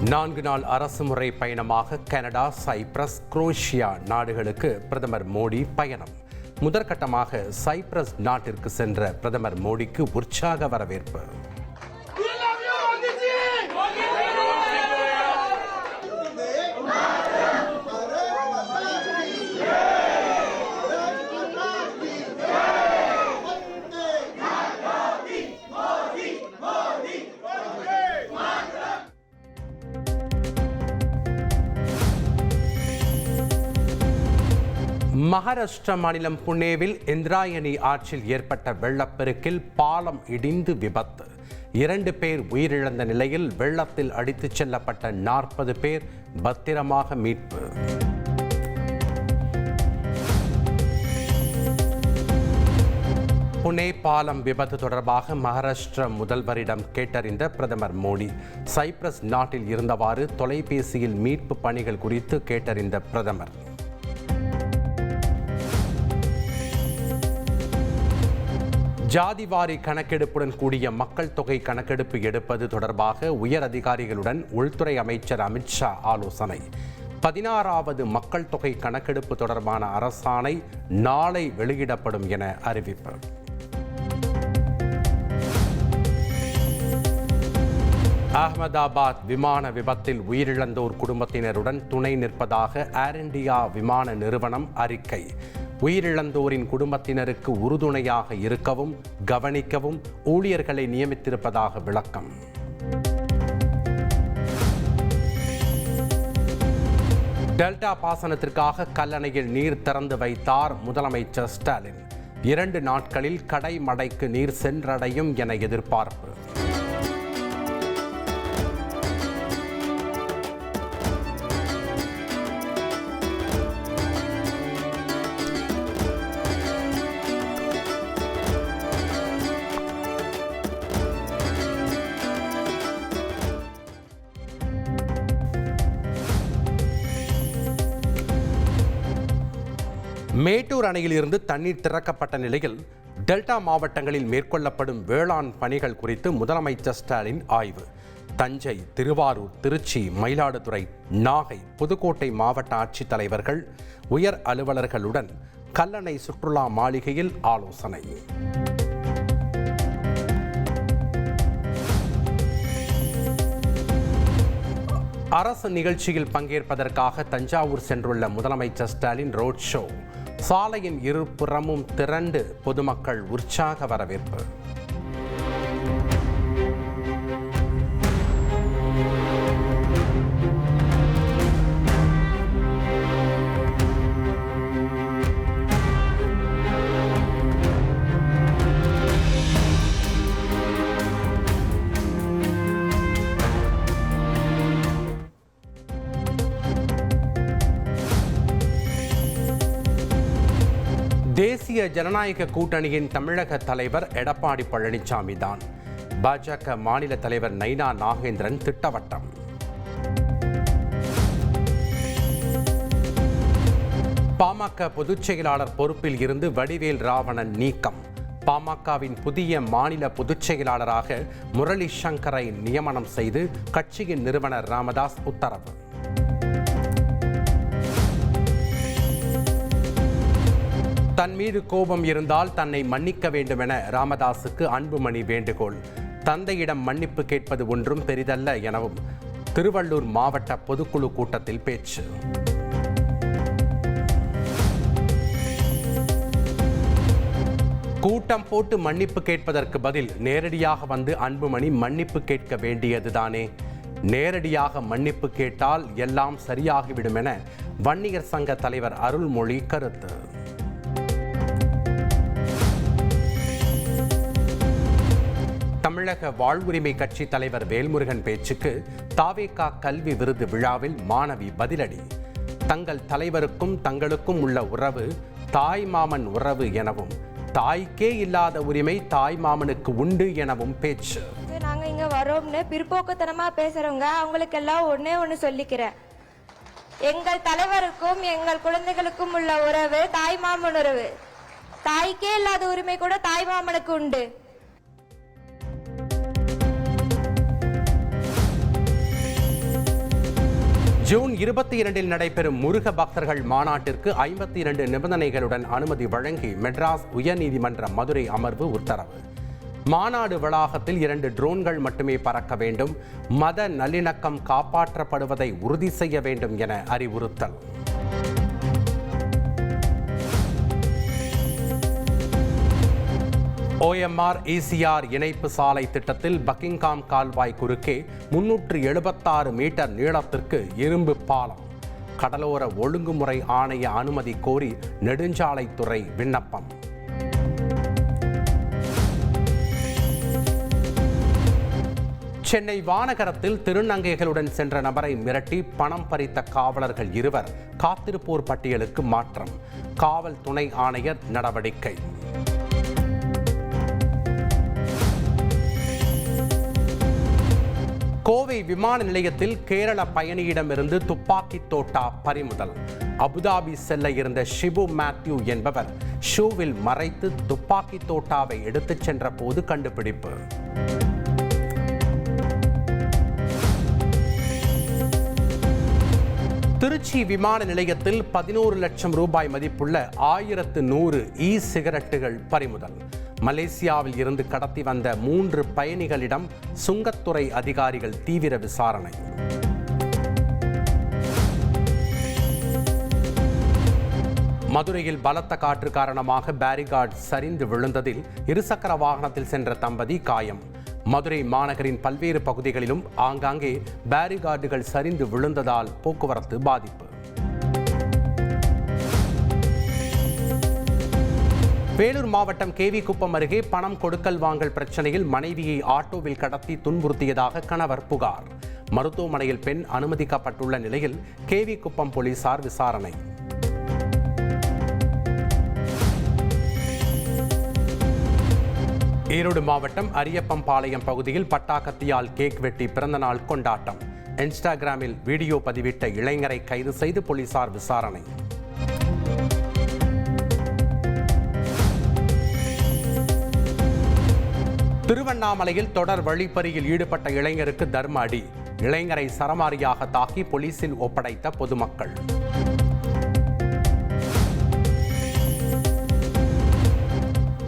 4 நாள் அரசுமுறை பயணமாக கனடா, சைப்ரஸ், குரோஷியா நாடுகளுக்கு பிரதமர் மோடி பயணம். முதற்கட்டமாக சைப்ரஸ் நாட்டிற்கு சென்ற பிரதமர் மோடிக்கு உற்சாக வரவேற்பு. மகாராஷ்டிரா மாநிலம் புனேவில் இந்திராயணி ஆற்றில் ஏற்பட்ட வெள்ளப்பெருக்கில் பாலம் இடிந்து விபத்து. 2 பேர் உயிரிழந்த நிலையில் வெள்ளத்தில் அடித்துச் செல்லப்பட்ட 40 பேர் பத்திரமாக மீட்பு. புனே பாலம் விபத்து தொடர்பாக மகாராஷ்டிரா முதல்வரிடம் கேட்டறிந்த பிரதமர் மோடி, சைப்ரஸ் நாட்டில் இருந்தவாறு தொலைபேசியில் மீட்பு பணிகள் குறித்து கேட்டறிந்த பிரதமர், ஜாதிவாரி கணக்கெடுப்புடன் கூடிய மக்கள் தொகை கணக்கெடுப்பு எடுப்பது தொடர்பாக உயர் அதிகாரிகளுடன் உள்துறை அமைச்சர் அமித்ஷா ஆலோசனை. 16வது மக்கள் தொகை கணக்கெடுப்பு தொடர்பான அரசாணை நாளை வெளியிடப்படும் என அறிவிப்பு. அகமதாபாத் விமான விபத்தில் உயிரிழந்தோர் குடும்பத்தினருடன் துணை நிற்பதாக ஏர் இந்தியா விமான நிறுவனம் அறிக்கை. உயிரிழந்தோரின் குடும்பத்தினருக்கு உறுதுணையாக இருக்கவும் கவனிக்கவும் ஊழியர்களை நியமித்திருப்பதாக விளக்கம். டெல்டா பாசனத்திற்காக கல்லணையில் நீர் திறந்து வைத்தார் முதலமைச்சர் ஸ்டாலின். 2 நாட்களில் கடைமடைக்கு நீர் சென்றடையும் என எதிர்பார்ப்பு. மேட்டூர் அணையில் இருந்து தண்ணீர் திறக்கப்பட்ட நிலையில் டெல்டா மாவட்டங்களில் மேற்கொள்ளப்படும் வேளாண் பணிகள் குறித்து முதலமைச்சர் ஸ்டாலின் ஆய்வு. தஞ்சை, திருவாரூர், திருச்சி, மயிலாடுதுறை, நாகை, புதுக்கோட்டை மாவட்ட ஆட்சித்தலைவர்கள், உயர் அலுவலர்களுடன் கல்லணை சுற்றுலா மாளிகையில் ஆலோசனை. அரசு நிகழ்ச்சியில் பங்கேற்பதற்காக தஞ்சாவூர் சென்றுள்ள முதலமைச்சர் ஸ்டாலின் ரோட் ஷோ. சாலையின் இருபுறமும் திரண்டு பொதுமக்கள் உற்சாக வரவேற்பு. தேசிய ஜனநாயக கூட்டணியின் தமிழக தலைவர் எடப்பாடி பழனிசாமி தான். பாஜக மாநில தலைவர் நைனா நாகேந்திரன் திட்டவட்டம். பாமக பொதுச் செயலாளர் பொறுப்பில் இருந்து வடிவேல் ராவணன் நீக்கம். பாமகவின் புதிய மாநில பொதுச் செயலாளராக முரளி சங்கரை நியமனம் செய்து கட்சியின் நிறுவனர் ராமதாஸ் உத்தரவு. தன் மீது கோபம் இருந்தால் தன்னை மன்னிக்க வேண்டும் என ராமதாசுக்கு அன்புமணி வேண்டுகோள். தந்தையிடம் மன்னிப்பு கேட்பது ஒன்றும் பெரிதல்ல எனவும் திருவள்ளூர் மாவட்ட பொதுக்குழு கூட்டத்தில் பேச்சு. கூட்டம் போட்டு மன்னிப்பு கேட்பதற்கு பதில் நேரடியாக வந்து அன்புமணி மன்னிப்பு கேட்க வேண்டியதுதானே. நேரடியாக மன்னிப்பு கேட்டால் எல்லாம் சரியாகிவிடும் என வன்னியர் சங்க தலைவர் அருள்மொழி கருத்து. தமிழக வாழ்வுரிமை கட்சி தலைவர் வேல்முருகன் பேச்சுக்கு தாவேகா கல்வி விருது விழாவில் மாணவி பதிலடி. தங்கள் தலைவருக்கும் தங்களுக்கும் உள்ள உறவு தாய் மாமன் உறவு எனவும் தாய்க்கே இல்லாத உரிமை தாய் மாமனுக்கு உண்டு எனவும் பேச்சு. நாங்க இங்க வரோம்னு பிற்போக்குத்தனமா பேசுறவங்க அவங்களுக்கு எல்லாம் ஒண்ணு சொல்லிக்கிறேன். எங்கள் தலைவருக்கும் எங்கள் குழந்தைகளுக்கும் உள்ள உறவு தாய் மாமன் உறவு. தாய்க்கே இல்லாத உரிமை கூட தாய் மாமனுக்கு உண்டு. ஜூன் 22 நடைபெறும் முருக பக்தர்கள் மாநாட்டிற்கு 52 நிபந்தனைகளுடன் அனுமதி வழங்கி மெட்ராஸ் உயர்நீதிமன்ற மதுரை அமர்வு உத்தரவு. மாநாடு வளாகத்தில் 2 ட்ரோன்கள் மட்டுமே பறக்க வேண்டும், மத நல்லிணக்கம் காப்பாற்றப்படுவதை உறுதி செய்ய வேண்டும் என அறிவுறுத்தல். OMR ECR இணைப்பு சாலை திட்டத்தில் பக்கிங்காம் கால்வாய் குறுக்கே 376 மீட்டர் நீளத்திற்கு இரும்பு பாலம். கடலோர ஒழுங்குமுறை ஆணைய அனுமதி கோரி நெடுஞ்சாலைத்துறை விண்ணப்பம். சென்னை வானகரத்தில் திருநங்கைகளுடன் சென்ற நபரை மிரட்டி பணம் பறித்த காவலர்கள் 2 காத்திருப்போர் பட்டியலுக்கு மாற்றம். காவல் துணை ஆணையர் நடவடிக்கை. கோவை விமான நிலையத்தில் கேரள பயணியிடமிருந்து துப்பாக்கி தோட்டா பறிமுதல். அபுதாபி செல்ல இருந்த ஷிபு மேத்யூ என்பவர் ஷூவில் மறைத்து துப்பாக்கி தோட்டாவை எடுத்துச் சென்ற போது கண்டுபிடிப்பு. திருச்சி விமான நிலையத்தில் 11 லட்சம் ரூபாய் மதிப்புள்ள 1100 சிகரெட்டுகள் பறிமுதல். மலேசியாவில் இருந்து கடத்தி வந்த 3 பயணிகளிடம் சுங்கத்துறை அதிகாரிகள் தீவிர விசாரணை. மதுரையில் பலத்த காற்று காரணமாக பேரிகார்டு சரிந்து விழுந்ததில் இருசக்கர வாகனத்தில் சென்ற தம்பதி காயம். மதுரை மாநகரின் பல்வேறு பகுதிகளிலும் ஆங்காங்கே பேரிகார்டுகள் சரிந்து விழுந்ததால் போக்குவரத்து பாதிப்பு. வேலூர் மாவட்டம் கேவி குப்பம் அருகே பணம் கொடுக்கல் வாங்கல் பிரச்சனையில் மனைவியை ஆட்டோவில் கடத்தி துன்புறுத்தியதாக கணவர் புகார். மருத்துவமனையில் பெண் அனுமதிக்கப்பட்டுள்ள நிலையில் கேவி குப்பம் போலீசார் விசாரணை. ஈரோடு மாவட்டம் அரியப்பம்பாளையம் பகுதியில் பட்டாக்கத்தியால் கேக் வெட்டி பிறந்தநாள் கொண்டாட்டம். இன்ஸ்டாகிராமில் வீடியோ பதிவிட்ட இளைஞரை கைது செய்து போலீசார் விசாரணை. திருவண்ணாமலையில் தொடர் வழிப்பறியில் ஈடுபட்ட இளைஞருக்கு தர்ம அடி. இளைஞரை சரமாரியாக தாக்கி போலீசில் ஒப்படைத்த பொதுமக்கள்.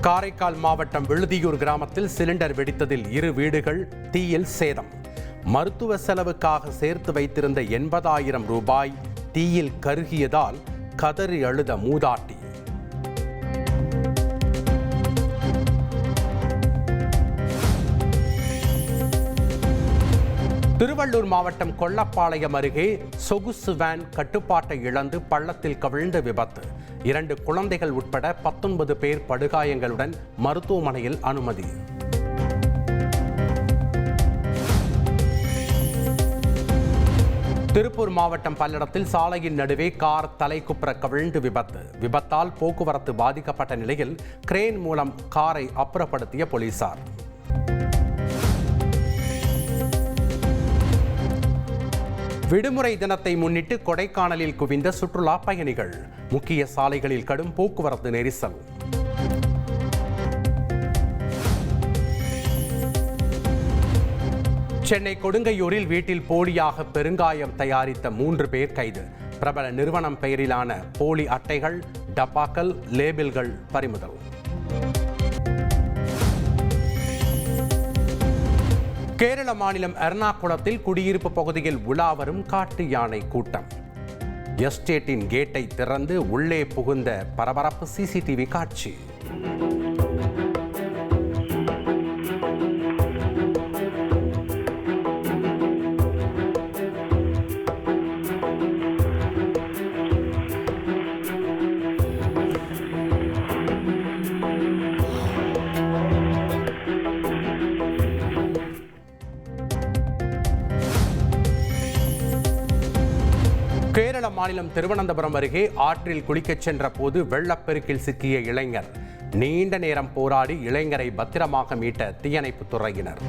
காரைக்கால் மாவட்டம் விழுதியூர் கிராமத்தில் சிலிண்டர் வெடித்ததில் 2 வீடுகள் தீயில் சேதம். மருத்துவ செலவுக்காக சேர்த்து வைத்திருந்த 80,000 ரூபாய் தீயில் கருகியதால் கதறி அழுத மூதாட்டி. திருவள்ளூர் மாவட்டம் கொல்லப்பாளையம் அருகே சொகுசு வேன் கட்டுப்பாட்டை இழந்து பள்ளத்தில் கவிழ்ந்த விபத்து. 2 குழந்தைகள் உட்பட 19 பேர் படுகாயங்களுடன் மருத்துவமனையில் அனுமதி. திருப்பூர் மாவட்டம் பல்லடத்தில் சாலையின் நடுவே கார் தலைக்குப்புற கவிழ்ந்து விபத்து. விபத்தால் போக்குவரத்து பாதிக்கப்பட்ட நிலையில் கிரேன் மூலம் காரை அப்புறப்படுத்திய போலீசார். விடுமுறை தினத்தை முன்னிட்டு கொடைக்கானலில் குவிந்த சுற்றுலா பயணிகள். முக்கிய சாலைகளில் கடும் போக்குவரத்து நெரிசல். சென்னை கொடுங்கையூரில் வீட்டில் போலியாக பெருங்காயம் தயாரித்த 3 பேர் கைது. பிரபல நிறுவனம் பெயரிலான போலி அட்டைகள், டப்பாக்கள், லேபிள்கள் பறிமுதல். கேரள மாநிலம் எர்ணாகுளத்தில் குடியிருப்பு பகுதியில் உலா வரும் காட்டு யானை கூட்டம். எஸ்டேட்டின் கேட்டை திறந்து உள்ளே புகுந்த பரபரப்பு சிசிடிவி காட்சி. கேரள மாநிலம் திருவனந்தபுரம் அருகே ஆற்றில் குளிக்கச் சென்ற போது வெள்ளப்பெருக்கில் சிக்கிய இளைஞர். நீண்ட நேரம் போராடி இளைஞரை பத்திரமாக மீட்ட தீயணைப்புத் துறையினர்.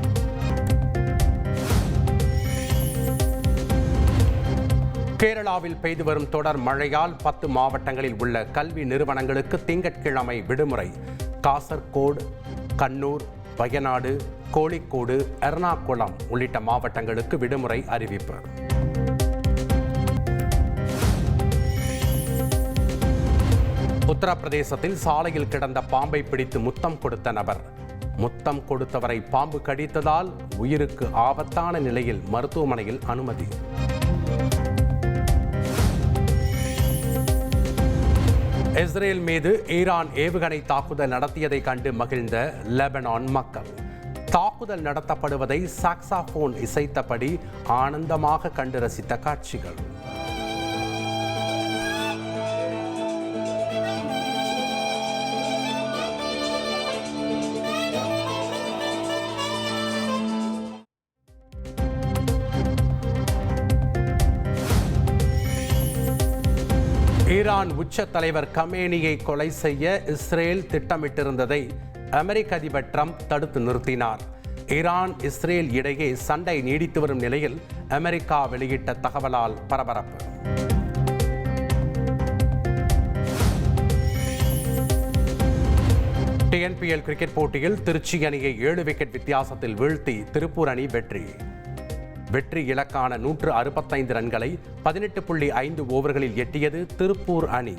கேரளாவில் பெய்து வரும் தொடர் மழையால் 10 மாவட்டங்களில் உள்ள கல்வி நிறுவனங்களுக்கு திங்கட்கிழமை விடுமுறை. காசர்கோடு, கண்ணூர், வயநாடு, கோழிக்கோடு, எர்ணாகுளம் உள்ளிட்ட மாவட்டங்களுக்கு விடுமுறை அறிவிப்பு. உத்தரப்பிரதேசத்தில் சாலையில் கிடந்த பாம்பை பிடித்து முத்தம் கொடுத்த நபர். முத்தம் கொடுத்தவரை பாம்பு கடித்ததால் உயிருக்கு ஆபத்தான நிலையில் மருத்துவமனையில் அனுமதி. இஸ்ரேல் மீது ஈரான் ஏவுகணை தாக்குதல் நடத்தியதை கண்டு மகிழ்ந்த லெபனான் மக்கள் தாக்குதல் நடத்தப்படுவதை சாக்ஸாபோன் இசைத்தபடி ஆனந்தமாக கண்டு ரசித்த காட்சிகள். ஈரான் உச்ச தலைவர் கமேனியை கொலை செய்ய இஸ்ரேல் திட்டமிட்டிருந்ததை அமெரிக்க அதிபர் ட்ரம்ப் தடுத்து நிறுத்தினார். ஈரான் இஸ்ரேல் இடையே சண்டை நீடித்து வரும் நிலையில் அமெரிக்கா வெளியிட்ட தகவலால் பரபரப்பு. டிஎன்பிஎல் கிரிக்கெட் போட்டியில் திருச்சி அணியை 7 விக்கெட் வித்தியாசத்தில் வீழ்த்தி திருப்பூர் அணி வெற்றி இலக்கான 165 ரன்களை 18.5 ஓவர்களில் எட்டியது திருப்பூர் அணி.